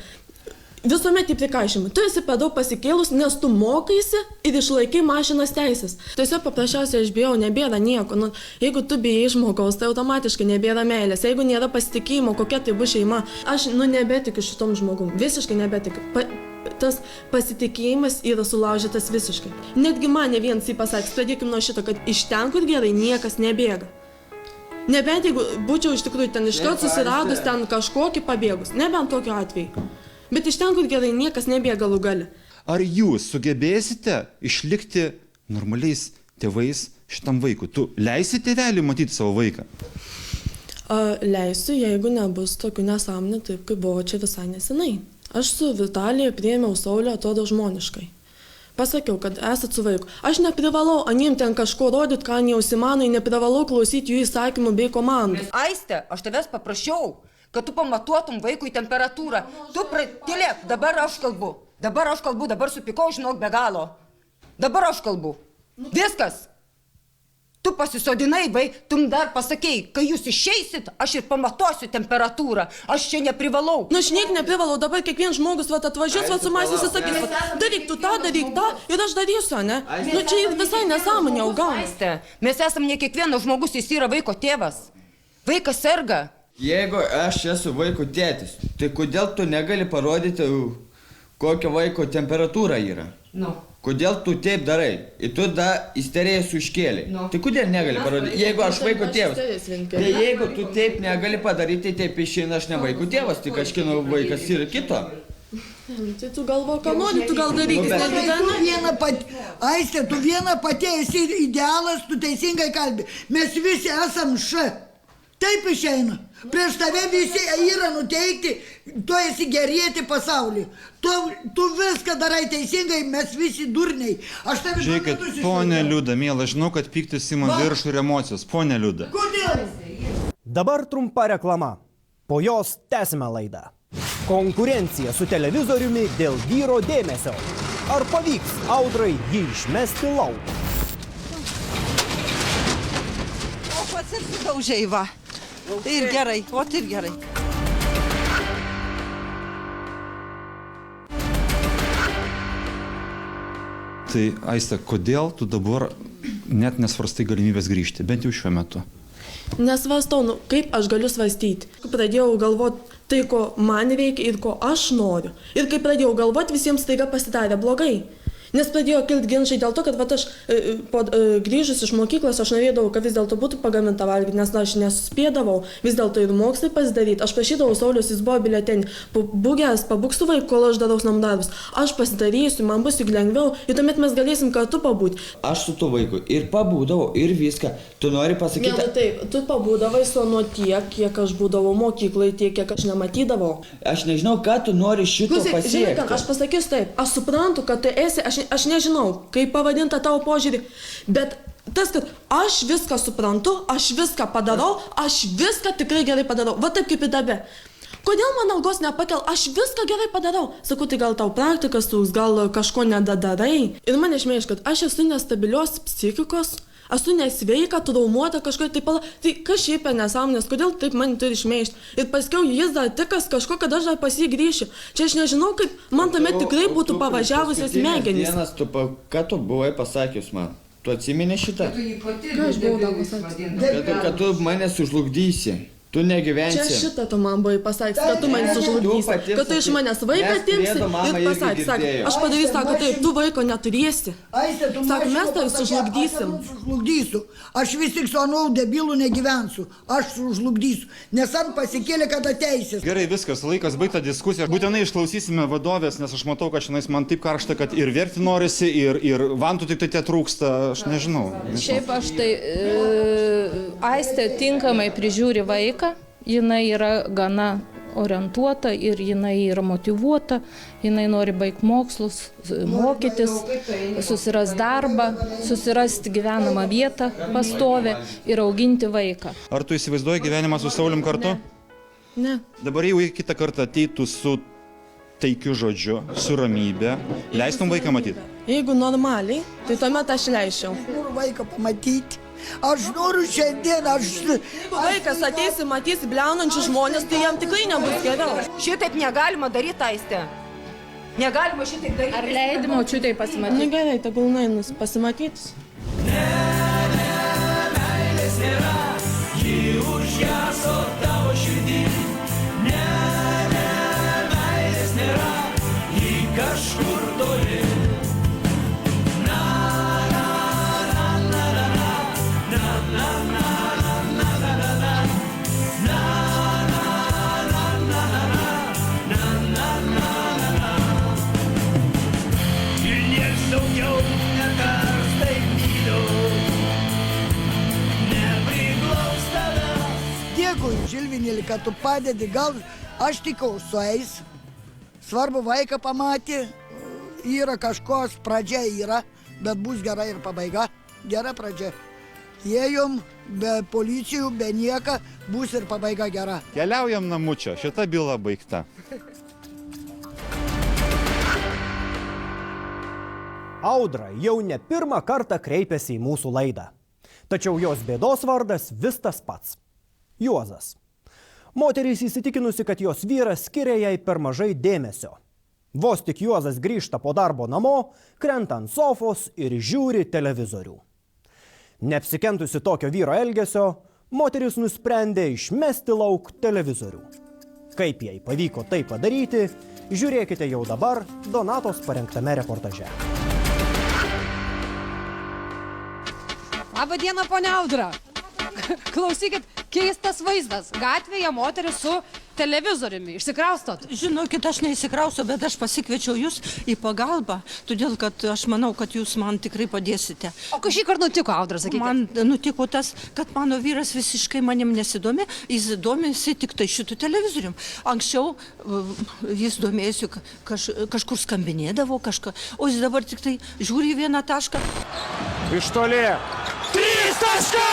visuomet į prikaišymą, tu esi per daug pasikėlus, nes tu mokaisi ir išlaikai mašinas teisės. Tiesiog paprasčiausiai aš bijau, nebėra nieko. Nu, jeigu tu bijai žmogaus, tai automatiškai nebėra meilės. Jeigu nėra pasitikėjimo, kokia tai bus šeima, aš nebetikiu šitom žmogum, visiškai nebetikiu. Tas pasitikėjimas yra sulaužytas visiškai. Netgi man ne vienas pasakė, pradėkim nuo šito, kad iš ten, kur gerai, niekas nebėga. Nebent jeigu būčiau iš tikrųjų ten iškart susiradus ten kažkokį pabėgus, nebent tokiu atveju. Bet iš ten, kur gerai, niekas nebėga galų gale.
Ar jūs sugebėsite išlikti normaliais tėvais šitam vaikui? Tu leisi tėvelį matyti savo vaiką?
Leisiu, jeigu nebus tokių nesąmonių, taip kaip buvo čia visai nesenai. Aš su Vitalija priėmiau Saulę, atrodo žmoniškai. Pasakiau, kad esat su vaiku. Aš neprivalau anim ten kažko rodyti, ką neusimanai, neprivalau klausyti jų įsakymų bei komandų.
Aiste, aš tavęs paprašiau, kad tu pamatuotum vaikui temperatūrą. Tu tylėk, dabar aš kalbu, dabar supykau, žinok, be galo. Dabar aš kalbu. Viskas. Tu pasisodinai, tu dar pasakei, kai jūs išeisit, aš ir pamatuosiu temperatūrą. Aš čia neprivalau.
Nu, aš niek neprivalau, dabar kiekvienas žmogus atvažiuos, sumasis ir sakys, daryk tu tą, ir aš darysiu, ne? Nu, čia ir visai nesąmonė, o gal.
Aiste, mes esam ne kiekvienas žmogus, jis yra vaiko tėvas. Vaikas serga.
Jeigu aš esu vaiko tėtis, tai kodėl tu negali parodyti, kokia vaiko temperatūra yra?
Nu.
Kodėl tu taip darai? Ir tu da isterijas užkėlė. Tai kodėl negali parodyti? Jeigu aš vaiko tėvas, tai jeigu tu taip negali padaryti, taip išeina aš ne vaiko tėvas, tai kažkieno vaikas yra kito.
Tai tu galvo, ką nori, tu gal darykis,
Aiste, tu viena pati esi idealas, tu teisingai kalbi. Mes visi esam Taip išeina. Prieš tave visi yra nuteikti, tu esi gerėti pasaulį. Tu viską darai teisingai, mes visi durniai.
Žiūrėkit, ponė Liuda, miela, žinau, kad pyktis ima viršų ir emocijos. Ponė Liuda.
Kodėl?
Dabar trumpa reklama. Po jos tęsime laidą. Konkurencija su televizoriumi dėl vyro dėmesio. Ar pavyks Audrai jį išmesti lauk?
O pats ir sudaužiai, va. Tai ir gerai, ir gerai.
Tai, Aiste, kodėl tu dabar net nesvarstai galimybės grįžti, bent jau šiuo metu?
Nesvastau, kaip aš galiu svastyti. Pradėjau galvoti tai, ko man reikia ir ko aš noriu. Ir kai pradėjau galvoti, visiems staiga pasidarė blogai. Nes pradėjo kilti ginčai dėl to, kad aš grįžus iš mokyklos, aš norėdavau, kad vis dėlto būtų pagaminta valgyti, nes aš nesuspėdavau vis dėlto ir mokslai pasidaryti. Aš prašydavau Saulius, jis buvo biletenį, būgęs, pabūk su vaiku, kol aš daraus namų darbus. Aš pasidarysiu, man bus juk lengviau ir tuomet mes galėsim kartu pabūti.
Aš su tu vaiku ir pabūdavau, ir viską. Tu nori pasakyti...
Ne, taip, tu pabūdavai su nuo tiek, kiek aš būdavau mokyklai, tiek, kiek aš nematydavau.
Aš nežinau, ką tu nori šito pasiekti.
Žinai, aš pasakysiu taip, aš suprantu, kad tu esi, aš nežinau, kaip pavadinta tavo požiūrį, bet tas, kad aš viską suprantu, aš viską padarau, aš viską tikrai gerai padarau, va taip kaip ir dabe. Kodėl man algos nepakel, aš viską gerai padarau? Sakau, tai gal tau praktikas, gal kažko nedadarai. Ir mane šmeiš, kad aš esu nestabilios psichikos, esu nesveika, traumuota kažko, tai kas šiaip nesąmonės, kodėl taip mane turi šmeišti? Ir paskiau jis dar tikas kažko, kad aš dar pas jį grįšiu. Čia aš nežinau, kaip man tame tikrai būtų pavažiavusios smegenys.
Ką tu buvai pasakius man? Tu atsimeni šitą?
Ką aš buvau gal pasakęs?
Kad tu mane sužlugdysi. Tu negyvensi.
Čia šitą tu man buvai pasakęs, kad tu mane sužlugdysi, kad tu iš manęs vaiką atimsi ir pasakęs, aš padarysiu, sako, taip, tu vaiko neturėsi. Sako, mes tavai sužlugdysim.
Sužlugdysiu. Aš vis tik su anau debilų negyvensiu. Aš sužlugdysiu. Nes ant pasikėlė, kad ateisės.
Gerai, viskas, laikas baigta diskusija. Būtinai išklausysime vadovės, nes aš matau, kad šiandien man taip karšta, kad ir verkti norisi, ir vantų tik tai trūksta, aš nežinau.
Šiaip aš tai Aistė tinkamai prižiūri vaiką. Jinai yra gana orientuota ir jinai yra motyvuota, jinai nori baigti mokslus, mokytis, susirasti darbą, susirasti gyvenamą vietą pastovę ir auginti vaiką.
Ar tu įsivaizduoji gyvenimą su Saulium kartu?
Ne.
Dabar jau kitą kartą ateitų su taikiu žodžiu, su ramybė, leistum vaiką matyti?
Jeigu normaliai, tai tuomet aš leisčiau.
Noriu vaiką pamatyti. Aš noriu šiandien,
Jeigu vaikas ateis ir matys bliaunančius žmonės, tai jam tikrai nebus geriau.
Šitaip negalima daryti, Aiste. Negalima šitaip daryti.
Ar leidi močiutei pasimatyti?
Na gerai, tegul nueina pasimatyti.
Meilės nėra, ji užgeso tavo širdį. Meilės nėra, ji kažkur toli.
Dėkui, truputėlį, kad tu padedi, gal aš tikau sueis. Svarbu, vaiką pamatė, yra kažkos, pradžia yra, bet bus gera ir pabaiga, gera pradžia. Jėjom, be policijų, be nieka, bus ir pabaiga gera.
Keliaujam namučio, šita byla baigta.
Audra jau ne pirmą kartą kreipėsi į mūsų laidą. Tačiau jos bėdos vardas vis tas pats – Juozas. Moteris įsitikinusi, kad jos vyras skiria jai per mažai dėmesio. Vos tik Juozas grįžta po darbo namo, krenta ant sofos ir žiūri televizorių. Neapsikentusi tokio vyro elgesio, moteris nusprendė išmesti lauk televizorių. Kaip jai pavyko tai padaryti, žiūrėkite jau dabar Donatos parengtame reportaže.
Labą dieną, ponia Audra. Klausykit, keistas vaizdas. Gatvėje moteris su televizoriumi. Išsikraustot?
Žinokit, aš neįsikrausiu, bet aš pasikviečiau jūs į pagalbą, todėl kad aš manau, kad jūs man tikrai padėsite.
O kas šį kartą nutiko, Audra, sakykite?
Man nutiko tas, kad mano vyras visiškai manim nesidomi, jis domisi tik tai šitų televizorium. Anksčiau jis domėjosi, kažkur skambinėdavo, o jis dabar tik tai žiūri į vieną tašką.
Iš toli. 3 taškai!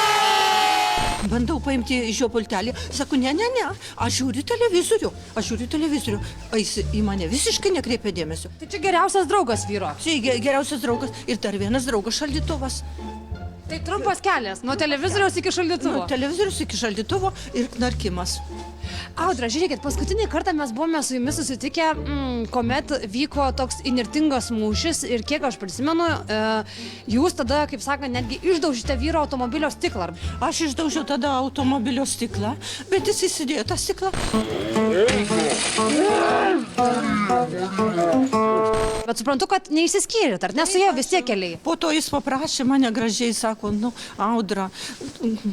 Bandau paimti iš jo pultelį, sako, ne, aš žiūriu televizorių, o jis į mane visiškai nekreipia dėmesio.
Tai čia geriausias draugas vyro.
Čia geriausias draugas ir dar vienas draugas šaldytuvas.
Tai trumpas kelias, nuo televizoriaus iki šaldytuvo.
Nuo televizoriaus iki šaldytuvo ir knarkimas.
Audra, žiūrėkit, paskutinį kartą mes buvome su jumis susitikę, kuomet vyko toks įnirtingas mūšis ir kiek aš prisimenu, jūs tada, kaip sakant, netgi išdaužėte vyro automobilio stiklą.
Aš išdaužiau tada automobilio stiklą, bet jis įsidėjo tą stiklą.
Bet suprantu, kad neišsiskyrėt, ar ne su juo vis tiek keliai?
Po to jis paprašė mane gražiai, sako, Audra,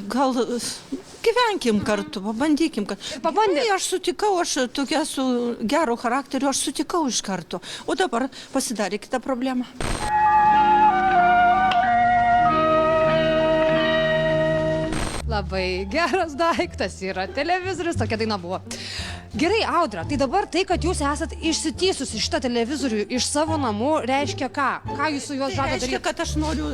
gal gyvenkim kartu, pabandykim kartu.
Pabandė.
Aš sutikau, aš tokia su geru charakteriu, aš sutikau iš karto. O dabar pasidarė kitą problemą.
Labai geras daiktas yra televizorius, tokia daina buvo. Gerai, Audra, tai dabar tai, kad jūs esat išsitysusi šitą televizorių iš savo namų, reiškia ką? Ką jūs su juos žada daryti?
Reiškia, kad aš noriu,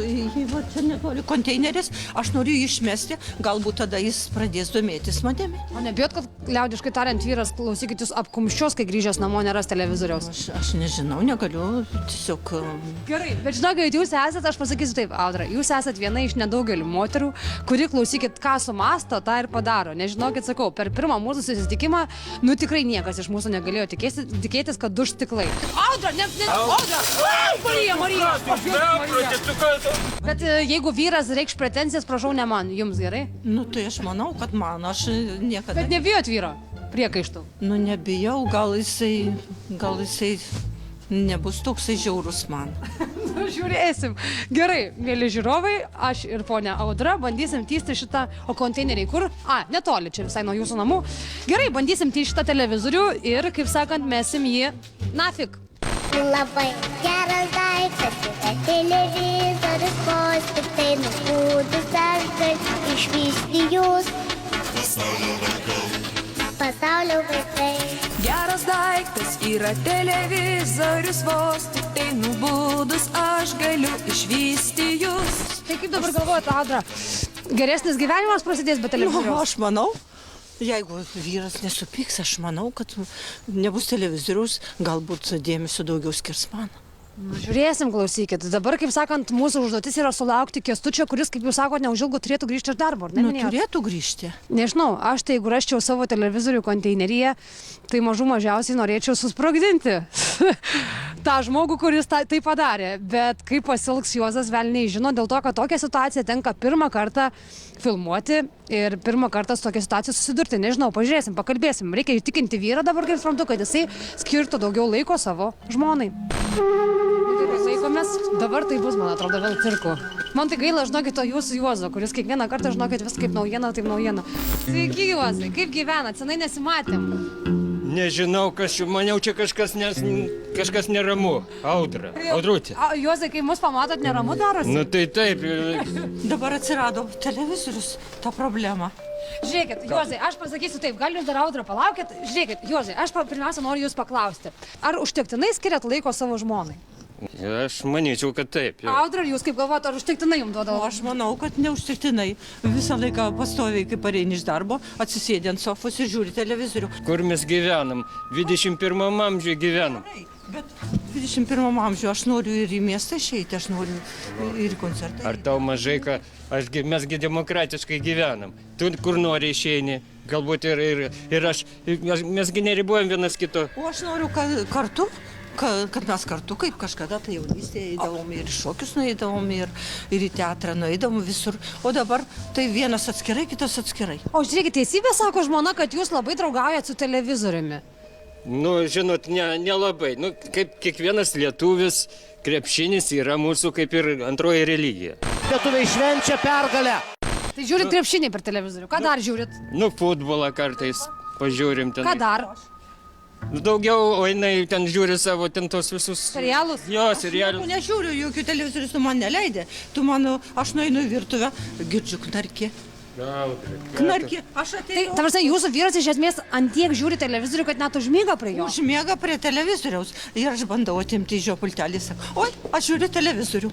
čia netoli konteineris, aš noriu jį išmesti, galbūt tada jis pradės domėtis manimi.
O nebijot, kad liaudiškai tariant vyras, klausykit, jūs apkumščios, kai grįžęs namo neras televizoriaus?
Aš nežinau, negaliu, tiesiog...
Gerai, bet žinokit, jūs esat, aš pasakysiu taip, Audra, jūs esat viena iš nedaugelių moterų, kuri, klausykit, ką sumasto, tą ir padaro. Nežinokit, sakau, per pirmą mūsų susitikimą, tikrai niekas iš mūsų negalėjo tikėtis, kad duš stiklai. Audra, Audra! Marija! Bet jeigu vyras reikš pretensijas, prašau, ne man, jums gerai?
Tai aš manau, kad man, aš niekada...
Bet nebijot vyro priekaištų?
Nebijau, gal jisai nebus toksai žiaurus man.
Žiūrėsim. Gerai, mėly žiūrovai, aš ir ponia Audra bandysim tysti šitą, o konteineriai kur? Netoli, čia visai nuo jūsų namų. Gerai, bandysim tysti šitą televizorių ir, kaip sakant, mesim jį nafik.
Labai geras daiktas yra televizorius, vos tik tai nubudus aš galiu išvysti jūs. Pasaulio vaikai.
Geras daiktas yra televizorius, vos tik tai nubudus aš galiu išvysti jūs.
Tai kaip dabar galvojat, Audra, geresnis gyvenimas prasidės be televizoriaus?
Aš manau, jeigu vyras nesupyks, aš manau, kad nebus televizoriaus, galbūt dėmesio daugiau skirs man.
Žiūrėsim, klausykit. Dabar, kaip sakant, mūsų užduotis yra sulaukti Kęstučio, kuris, kaip jūs sakote, neužilgo turėtų grįžti iš darbo, ar ne?
Turėtų grįžti.
Nežinau, aš tai, jeigu raščiau savo televizorių konteineryje, tai mažiausiai norėčiau susprogdinti tą žmogų, kuris tai padarė. Bet kaip pasielgs Juozas, velniai žino, dėl to, kad tokią situaciją tenka pirmą kartą filmuoti ir pirmą kartą su tokia situacija susidurti. Nežinau, pažiūrėsim, pakalbėsim. Reikia įtikinti vyrą dabar, kaip suprantu, kad jisai skirtų daugiau laiko savo žmonai. Laikomės, dabar tai bus, man atrodo, vėl cirku. Man tai gaila, žinokit, to jūsų Juozo, kuris kiekvieną kartą, žinokit, vis kaip naujiena, taip naujiena. Sveiki, Juozai, kaip gyvenat? Senai nesimatėm.
Nežinau, maniau, čia kažkas neramu. Audra, Audrutė.
Juozai, kai mus pamatot, neramu darosi?
Tai taip.
Dabar atsirado televizorius, ta problema.
Žiūrėkit, Juozai, aš pasakysiu taip, gal jūs dar Audra palaukit. Žiūrėkit, Juozai, aš pirmiausia noriu jūs paklausti. Ar užtektinai skiriat laiko savo žmonai?
Aš manyčiau, kad taip. Jau.
Audra, jūs kaip galvojate, ar užtektinai jums duodavo?
Aš manau, kad neužtektinai. Visą laiką pastoviai, kai pareini iš darbo, atsisėdi ant sofos ir žiūri televizorių.
Kur mes gyvenam? 21 amžiuje gyvenam.
Bet 21 amžiuje aš noriu ir į miestą išeiti, aš noriu ir į koncertą.
Ar tau mažai, mesgi demokratiškai gyvenam. Tu kur nori išeini, galbūt ir aš, mesgi neribuojam vienas kito.
O aš noriu kartu. Kad mes kartu, kaip kažkada, tai jaunystėje eidavom ir šokius nueidavom, ir į teatrą nueidavom visur. O dabar tai vienas atskirai, kitas atskirai.
O žiūrėkit, teisybė sako žmona, kad jūs labai draugaujat su televizoriumi.
Nu, žinot, nelabai. Nu, kaip kiekvienas lietuvis, krepšinis yra mūsų kaip ir antroji religija.
Lietuviai švenčia pergalę.
Tai žiūrit krepšinį per televizorių. Ką dar žiūrit?
Nu, futbolą kartais pažiūrim ten.
Ką dar?
Daugiau, o jinai ten žiūri savo ten tos visus...
Serialus?
Jo, serialus.
Aš nežiūriu, jokių televizorius tu man neleidė. Aš nueinu į virtuvę, girdžiu knarkį. Knarkį, aš atėjau.
Tai, ta jūsų vyras iš esmės ant tiek žiūri televizorių, kad net užmiega prie jo.
Užmiega prie televizoriaus. Ir aš bandau atimti iš jo pultelį. Oi, aš žiūriu televizorių.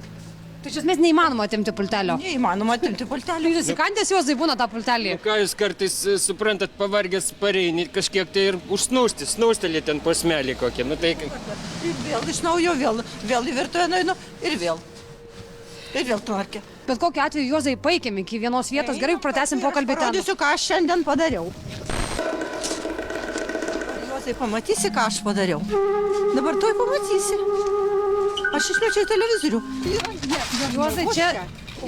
Tai iš esmės neįmanoma atimti pultelio.
Neįmanoma atimti pultelio.
Jūs įkandęs Juozai būna tą pultelį.
Ką jūs kartais suprantat, pavargęs pareini kažkiek tai ir snūstelį ten posmelį kokį. Nu, tai...
Vėl iš naujo, vėl į virtuvę nueinu ir vėl. Ir vėl knarkė.
Bet kokiu atveju, Juozai, paikėm iki vienos vietos. Gerai, pratęsim pokalbį ten.
Parodysiu, ką aš šiandien padariau. Juozai, pamatysi, ką aš padariau. Dabar tuoj pamatysi. Aš išmečiau televizorių.
Juozai, čia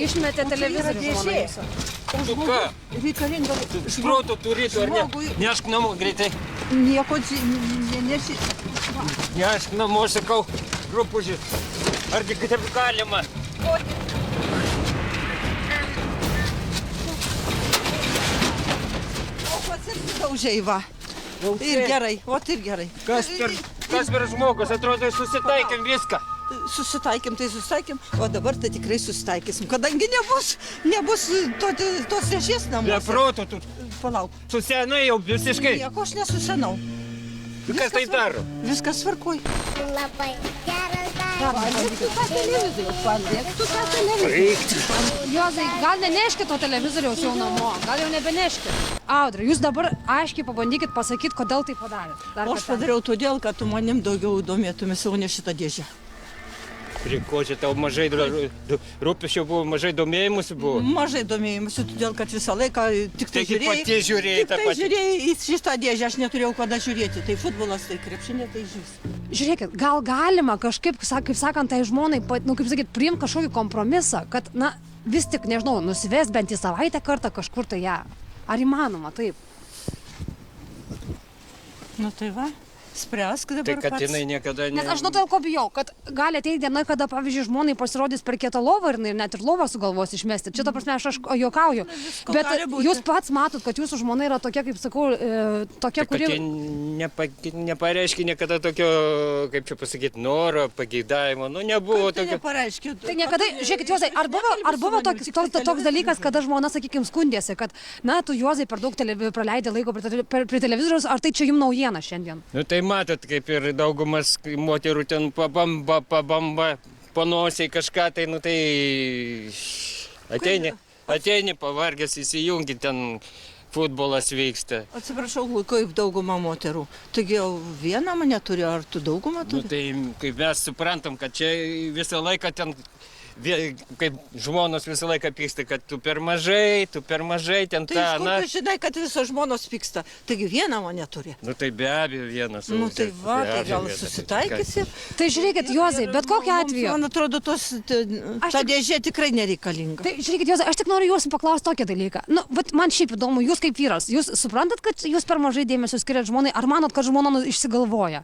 išmetė televizorių žmona jūsų.
Tu ką?
Reikalinga.
Šprotų turėtų, ar ne? Nešk namo greitai.
Nieko neši.
Nešk namo, sakau, rūpužį. Argi kaip galima?
O pats ir sudaužiai, va. Ir gerai, ir gerai.
Kas per žmogus, atrodo, susitaikėm viską.
Susitaikėm, o dabar tai tikrai susitaikysim, kadangi nebus tos šešies namuose.
Be proto, tu
palauk.
Susenai jau visiškai.
Nieko aš nesusenau.
Kas tai daro?
Viskas tvarkoj.
Labai geras darbas.
Padėktų tą televizorių.
Juozai, gal neneškit to televizoriaus jau namo, gal jau nebeneškit. Audra, jūs dabar aiškiai pabandykit pasakyti, kodėl tai padarėt.
Aš padariau todėl, kad tu manim daugiau domėtumės, o ne šitą dėžę.
Ko čia tau mažai rūpesčio buvo, mažai domėjimusi buvo?
Mažai domėjimusi, todėl kad visą laiką tik tai
žiūrėjai.
Žiūrėjai į šitą dėžę, aš neturėjau kada žiūrėti. Tai futbolas, tai krepšinė, tai žys.
Žiūrėkit, gal galima kažkaip, kaip sakant, tai žmonai, priimti kažkokį kompromisą, kad, vis tik, nežinau, nusives bent į savaitę kartą kažkur tai ją. Ar įmanoma taip?
Nu tai va. Spręsk dabar
pats. Tai kad jinai niekada...
Nes aš nuo to ko bijau, kad gali ateiti diena, kada, pavyzdžiui, žmonai pasirodys per kietą lovą ir net ir lovą sugalvos išmesti. Čia, ta prasme, aš juokauju. Bet jūs pats matot, kad jūsų žmona yra tokia, kaip sakau, tokia, kuri...
Nepareiškia niekada tokio, kaip čia pasakyti, noro, pageidavimo. Nu, nebuvo tokio...
Tai niekada, žiūrėkit, Juozai, ar buvo toks dalykas, kada žmona, sakykime, skundėsi, kad, tu, Juozai, per daug praleidė laiko prie televizoriaus, ar tai čia jums naujiena šiandien?
Nu, tai matot, kaip ir daugumas moterų ten pabamba, panosiai kažką, tai, ateini pavargęs, įsijungi, ten futbolas vyksta.
Atsiprašau, kaip dauguma moterų. Taigi jau vieną mane turi, ar tu daugumą turi?
Nu, tai kaip mes suprantam, kad čia visą laiką ten... Kaip žmonos visą laiką pyksta, kad tu per mažai ten tą...
Tai iš kur tu žinai, kad visos žmonos pyksta? Taigi vieną mane turi.
Nu tai be abejo vienas.
Nu tai va, tai gal susitaikysi.
Tai žiūrėkit, Juozai, bet kokiu atveju...
Man atrodo, ta dėžė tikrai nereikalinga.
Tai žiūrėkit, Juozai, aš tik noriu jūsų paklausti tokį dalyką. Man šiaip įdomu, jūs kaip vyras, jūs suprantat, kad jūs per mažai dėmesio skiriat žmonai, ar manot, kad žmona išsigalvoja?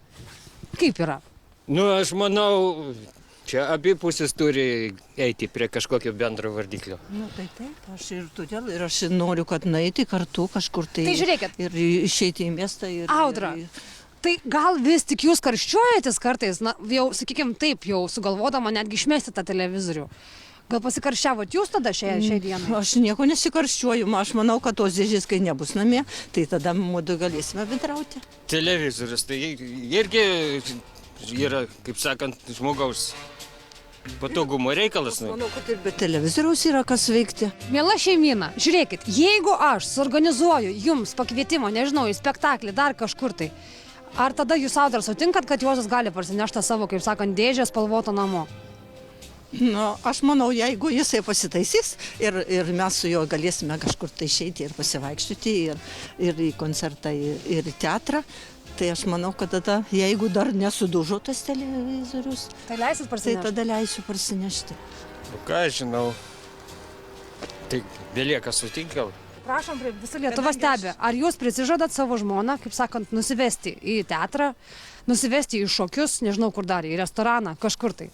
Kaip yra?
Aš manau... Čia abi pusės turi eiti prie kažkokio bendro vardiklio.
Tai taip, aš ir todėl, ir aš noriu, kad nueiti kartu kažkur tai.
Tai žiūrėkit.
Ir išeiti į miestą.
Audra, tai gal vis tik jūs karščiuojatės kartais, jau, sakykime, taip, jau sugalvodama netgi išmesti tą televizorių. Gal pasikarščiavot jūs tada šiai dienai?
Aš nieko nesikarščiuoju, aš manau, kad tos dėžės, kai nebus namie, tai tada mudu galėsime bendrauti.
Televizorius, tai irgi yra, kaip sakant, žmogaus patogumo reikalas.
Manau, kad ir be televizoriaus yra kas veikti.
Miela šeimyna, žiūrėkit, jeigu aš suorganizuoju jums pakvietimą, nežinau, į spektaklį, dar kažkur tai, ar tada jūs sau dar sutinkat, kad Juozas gali parsinešti savo, kaip sakant, dėžę spalvoto namo?
Nu, aš manau, jeigu jisai pasitaisys ir mes su juo galėsime kažkur tai išeiti ir pasivaikščioti ir į koncertą, ir į teatrą, tai aš manau, kad tada, jeigu dar nesudužo tas televizorius,
tai leisit parsinešti?
Tai tada leisiu parsinešti.
Ką aš žinau, tai belieka sutinkam.
Prašom, visa Lietuva stebi. Ar jūs prisižadat savo žmoną, kaip sakant, nusivesti į teatrą, nusivesti į šokius, nežinau kur dar, į restoraną, kažkur tai?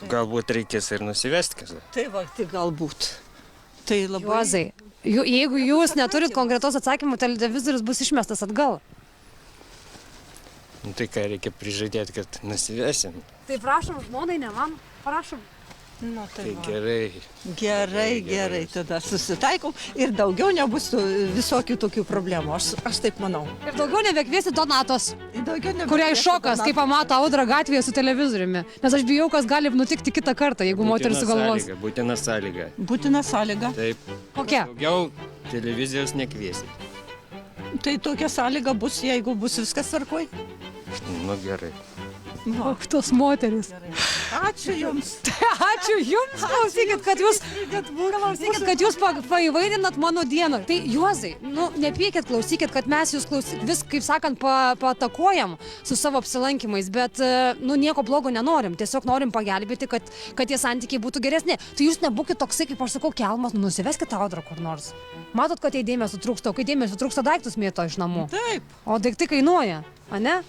Galbūt reikės ir nusivesti.
Tai va, tai galbūt. Tai labai...
Juozai, jeigu jūs neturit konkretos atsakymų, televizorius bus išmestas atgal.
Nu, tai ką reikia prižadėti, kad nusivesim.
Tai prašom, žmonai, ne man, prašom.
Nu,
tai gerai.
Gerai, tada susitaikom ir daugiau nebus visokių tokių problemų, aš taip manau.
Ir daugiau nebekviesti Donatos, kuriai šokas, kai pamato Audrą gatvėje su televizoriumi. Nes aš bijau, kas gali nutikti kitą kartą, jeigu moteris sugalvos.
Būtina sąlyga.
Būtina sąlyga.
Taip.
Kokia?
Daugiau televizijos nekviesi.
Tai tokia sąlyga bus, jeigu bus viskas tvarkoj.
Nu gerai.
O, tos moteris.
Ačiū jums.
Ačiū jums, klausykit, kad jūs paįvairinat mano dieną. Tai Juozai, nu, nepykit, klausykit, kad mes jūs vis, kaip sakant, patakuojam su savo apsilankymais, bet, nu, nieko blogo nenorim. Tiesiog norim pagelbėti, kad tie santykiai būtų geresni. Tai jūs nebūkit toksai, kaip aš sakau, kelmas, nu, nusiveskit Audrą kur nors. Matot, kad jai dėmesio trūksta, o kai dėmesio trūksta, daiktus mėto iš namų.
Taip.
O daiktai kainuoja, ane?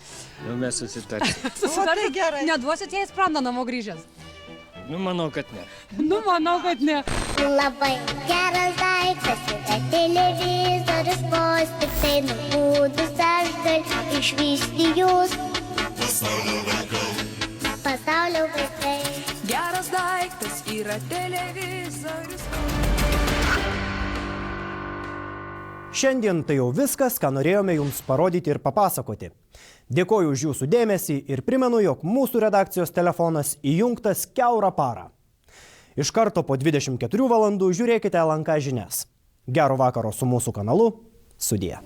Nu, mes susitarsim.
Tai gerai.
Neduosit jai sprandą namo grįžęs?
Nu, manau, kad ne.
Nu, manau, kad ne.
Labai geras daiktas yra televizorius, vos tik tai nubudus aš galiu išvysti jūs. Pasaulio vaikai.
Geras daiktas yra televizorius.
Šiandien tai jau viskas, ką norėjome jums parodyti ir papasakoti. Dėkoju už jūsų dėmesį ir primenu, jog mūsų redakcijos telefonas įjungtas kiaurą parą. Iš karto po 24 valandų žiūrėkite LNK žinias. Gero vakaro su mūsų kanalu. Sudie.